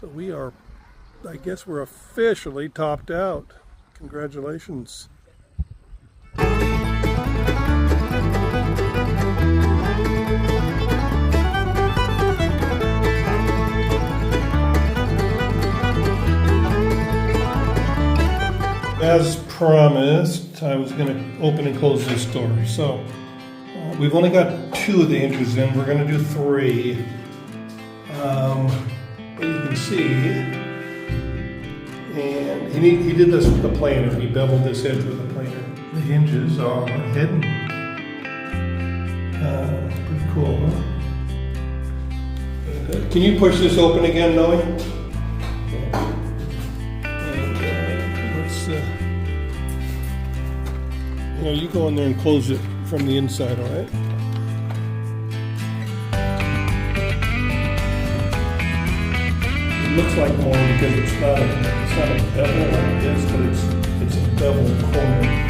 So we are, I guess we're officially topped out. Congratulations. As promised, I was going to open and close this door. So we've only got 2 of the hinges in. We're going to do 3. But you can see, and he did this with the planer. He beveled this edge with the planer. The hinges are hidden. Pretty cool, huh? Can you push this open again, Noe? You go in there and close it from the inside, all right? It looks like more because it's not a bevel like this, but it's a bevel corner.